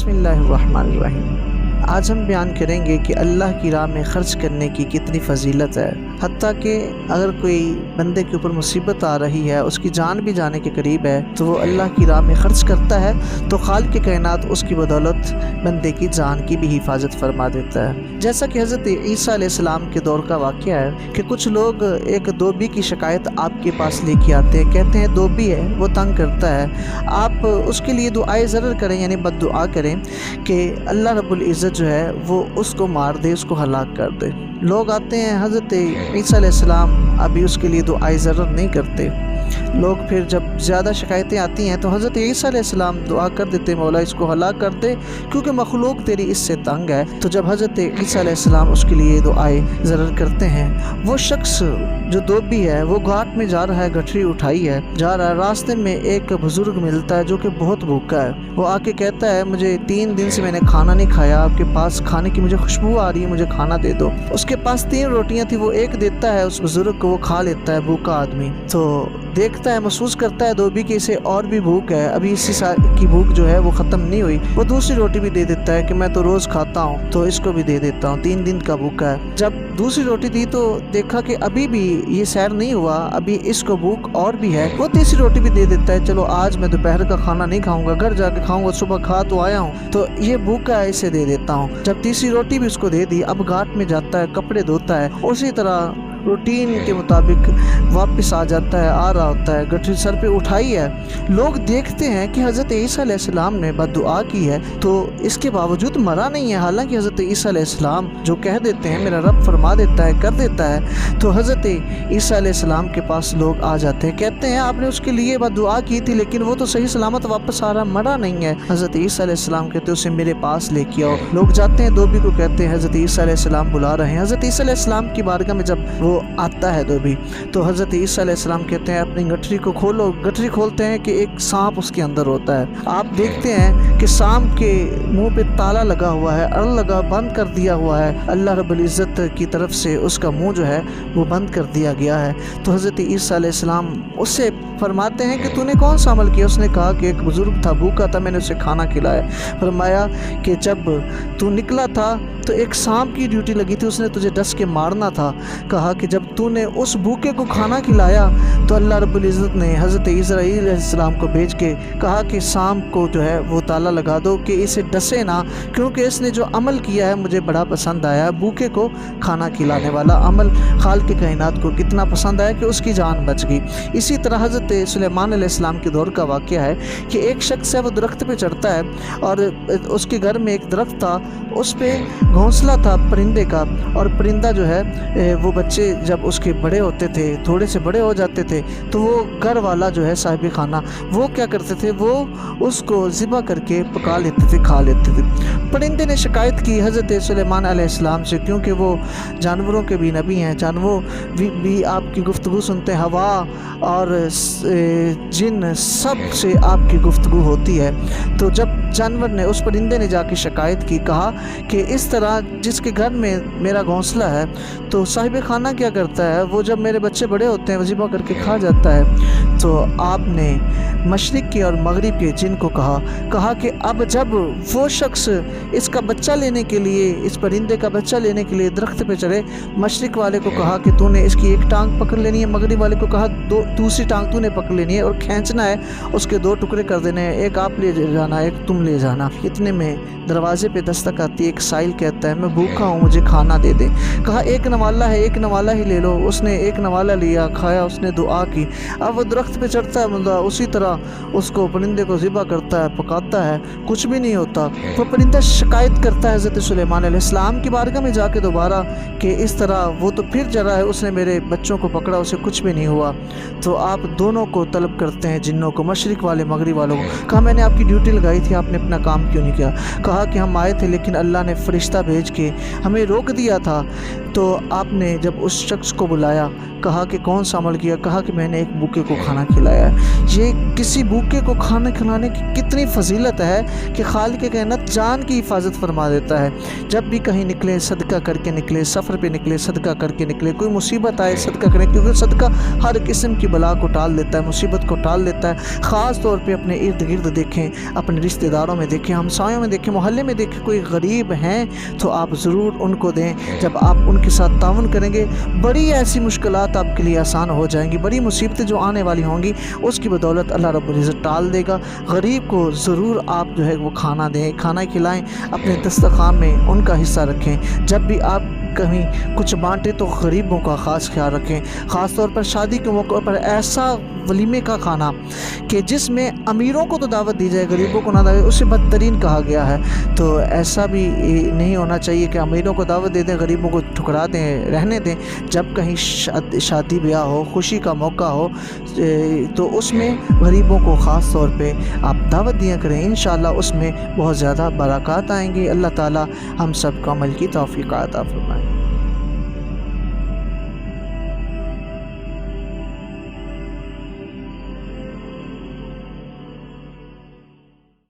बिस्मिल्लाहिर्रहमानिर्रहीम। आज हम बयान करेंगे कि अल्लाह की राह में ख़र्च करने की कितनी फ़जीलत है। हत्ता कि अगर कोई बंदे के ऊपर मुसीबत आ रही है, उसकी जान भी जाने के करीब है, तो वो अल्लाह की राह में ख़र्च करता है तो खालिक़ के कायनात उसकी बदौलत बंदे की जान की भी हिफाजत फरमा देता है। जैसा कि हज़रत ईसा अलैहिस्सलाम के दौर का वाक़या है कि कुछ लोग एक दोबी की शिकायत आपके पास लेके आते हैं, कहते हैं दोबी है, वो तंग करता है, आप उसके लिए दुआए ज़रर करें, यानी बद्दुआ करें कि अल्लाह रब्बुल इज़्ज़त जो है वो उसको मार दे, उसको हलाक कर दे। लोग आते हैं, हज़रत ईसा अलैहिस्सलाम अभी उसके लिए दुआए ज़रर नहीं करते। लोग फिर जब ज़्यादा शिकायतें आती हैं तो हज़रत ईसा अलैहिस्सलाम दुआ कर देते, मौला इसको हलाक कर दे क्योंकि मखलूक तेरी इससे तंग है। तो जब हज़रत ईसा अलैहिस्सलाम उसके लिए दुआए ज़रर करते हैं, वो शख्स जो दोबी है वो घाट में जा रहा है, गठरी उठाई है, जा रहा है, रास्ते में एक बुज़ुर्ग मिलता है जो कि बहुत भूखा है। वो आके कहता है मुझे 3 दिन से मैंने खाना नहीं खाया, आपके पास खाने की मुझे खुशबू आ रही है, मुझे खाना दे दो। उसके पास 3 रोटियां थी, वो एक देता है उस बुज़ुर्ग को, वो खा लेता है भूखा आदमी। तो देखता है, महसूस करता है दोबी कि इसे और भी भूख है, अभी इसी की भूख जो है वो ख़त्म नहीं हुई। वो दूसरी रोटी भी दे देता है कि मैं तो रोज़ खाता हूँ तो इसको भी दे देता हूँ, 3 दिन का भूखा है। जब दूसरी रोटी दी तो देखा कि अभी भी ये सैर नहीं हुआ, अभी इसको भूख और भी है। वो तीसरी रोटी भी दे देता है, चलो आज मैं दोपहर का खाना नहीं खाऊंगा, घर जाके खाऊंगा, सुबह खा तो आया हूँ, तो ये भूखा है, इसे दे देता हूँ। जब तीसरी रोटी भी उसको दे दी, अब घाट में जाता है, कपड़े धोता है, उसी तरह रूटीन के मुताबिक वापस आ जाता है, आ रहा होता है, गठरी सर पे उठाई है। लोग देखते हैं कि हज़रत ईसा अलैहिस्सलाम ने बद्दुआ की है तो इसके बावजूद मरा नहीं है। हालांकि हज़रत ईसा अलैहिस्सलाम जो कह देते हैं मेरा रब फरमा देता है, कर देता है, तो हज़रत ईसा अलैहिस्सलाम के पास लोग आ जाते हैं, कहते हैं आपने उसके लिए बद्दुआ की थी लेकिन वो तो सही सलामत वापस आ रहा, मरा नहीं है। हज़रत ईसा अलैहिस्सलाम कहते हैं उसे मेरे पास लेके आओ। लोग जाते हैं, धोबी को कहते हैं हज़रत ईसा अलैहिस्सलाम बुला रहे हैं। हज़रत ईसा अलैहिस्सलाम की बारगाह में जब वो आता है धोबी, तो हज़रत ईसा अलैहिस्सलाम कहते हैं अपनी गठरी को खोलो। गठरी खोलते हैं कि एक सांप उसके अंदर होता है। आप देखते हैं कि सांप के मुंह पे ताला लगा हुआ है, अड़ लगा, बंद कर दिया हुआ है। अल्लाह रब्बुल इज़्ज़त की तरफ से उसका मुंह जो है वो बंद कर दिया गया है। तो हज़रत ईसा अलैहिस्सलाम उससे फरमाते हैं कि तूने कौन सा अमल किया? उसने कहा कि एक बुज़ुर्ग था, भूखा था, मैंने उसे खाना खिलाया। फरमाया कि जब तू निकला था तो एक सांप की ड्यूटी लगी थी, उसने तुझे डस के मारना था। कहा कि जब तूने उस भूखे को खाना खिलाया तो अल्लाह रब्बुल इज़्ज़त ने हज़रत इस्राईल अलैहिस्सलाम को भेज के कहा कि सांप को जो है वो ताला लगा दो कि इसे डसे ना, क्योंकि इसने जो अमल किया है मुझे बड़ा पसंद आया। भूखे को खाना खिलाने वाला अमल खालिक़ के कायनात को कितना पसंद आया कि उसकी जान बच गई। इसी तरह हज़रत सुलेमान अलैहिस्सलाम के दौर का वाक़या है कि एक शख्स है, वो दरख्त पे चढ़ता है और उसके घर में एक दरख्त था, उस पर घोंसला था परिंदे का, और परिंदा जो है वो बच्चे जब उसके बड़े होते थे, थोड़े से बड़े हो जाते थे, तो वो घर वाला जो है साहिब खाना वो क्या करते थे, वो उसको ज़िबा करके पका लेते थे, खा लेते थे। परिंदे ने शिकायत की हज़रत सुलेमान अलैहिस्सलाम से, क्योंकि वो जानवरों के भी नबी हैं, जानवर भी आपकी गुफ्तगू सुनते हैं, हवा और जिन सब से आपकी गुफ्तगू होती है। तो जब जानवर ने, उस परिंदे ने जाके शिकायत की, कहा कि इस तरह जिसके घर में मेरा घोंसला है तो साहिब खाना क्या करता है, वो जब मेरे बच्चे बड़े होते हैं वजीबा करके खा जाता है। तो आपने मशरिक़ के और मगरिब के जिन को कहा कि अब जब वो शख्स इसका बच्चा लेने के लिए, इस परिंदे का बच्चा लेने के लिए दरख्त पे चढ़े, मशरिक़ वाले को कहा कि तूने इसकी एक टांग पकड़ लेनी है, मगरिब वाले को कहा दूसरी टांग तूने पकड़ लेनी है और खींचना है, उसके 2 टुकड़े कर देने हैं, एक आप ले जाना, एक तुम ले जाना। इतने में दरवाजे पे दस्तक आती है, एक साइल कहता है मैं भूखा हूँ, मुझे खाना दे दे। कहा एक नवाला है, एक नवाला ही ले लो। उसने एक नवाला लिया, खाया, उसने दुआ की। अब वो दरख्त पे चढ़ता है बंदा, उसी तरह उसको परिंदे को ज़िबा करता है, पकाता है, कुछ भी नहीं होता। वो परिंदा शिकायत करता है हज़रत सुलेमान अलैहिस्सलाम की बारगाह में जाके दोबारा कि इस तरह वो तो फिर जरा है, उसने मेरे बच्चों को पकड़ा, उसे कुछ भी नहीं हुआ। तो आप दोनों को तलब करते हैं, जिन्नों को, मशरिक़ वाले मगरिब वालों को। कहा मैंने आपकी ड्यूटी लगाई थी, आपने अपना काम क्यों नहीं किया? कहा कि हम आए थे लेकिन अल्लाह ने फ़रिश्ता भेज के हमें रोक दिया था تو آپ نے جب اس شخص کو بلایا، کہا کہ کون سا عمل کیا، کہا کہ میں نے ایک بھوکے کو کھانا کھلایا ہے۔ یہ کسی بھوکے کو کھانا کھلانے کی کتنی فضیلت ہے کہ خالق کائنات جان کی حفاظت فرما دیتا ہے۔ جب بھی کہیں نکلے صدقہ کر کے نکلے، سفر پہ نکلے صدقہ کر کے نکلے، کوئی مصیبت آئے صدقہ کریں، کیونکہ صدقہ ہر قسم کی بلا کو ٹال دیتا ہے، مصیبت کو ٹال دیتا ہے۔ خاص طور پہ اپنے ارد گرد دیکھیں، اپنے رشتہ داروں میں دیکھیں، ہمسایوں میں دیکھیں، محلے میں دیکھیں، کوئی غریب ہیں تو آپ ضرور ان کو دیں۔ جب آپ ان کے ساتھ تعاون کریں گے، بڑی ایسی مشکلات آپ کے لیے آسان ہو جائیں گی، بڑی مصیبتیں جو آنے والی ہوں گی اس کی بدولت اللہ رب العزت ٹال دے گا۔ غریب کو ضرور آپ جو ہے وہ کھانا دیں، کھانا کھلائیں، اپنے دسترخوان میں ان کا حصہ رکھیں۔ جب بھی آپ کہیں کچھ بانٹیں تو غریبوں کا خاص خیال رکھیں۔ خاص طور پر شادی کے موقع پر ایسا ولیمے کا کھانا کہ جس میں امیروں کو تو دعوت دی جائے، غریبوں کو نہ دعوت، اسے بدترین کہا گیا ہے۔ تو ایسا بھی نہیں ہونا چاہیے کہ امیروں کو دعوت دے دیں، غریبوں کو ٹھکرا دیں، رہنے دیں۔ جب کہیں شادی بیاہ ہو، خوشی کا موقع ہو تو اس میں غریبوں کو خاص طور پہ آپ دعوت دیا کریں، انشاءاللہ اس میں بہت زیادہ برکات آئیں گی۔ اللہ تعالی ہم سب کو عمل کی توفیق عطا فرمائے۔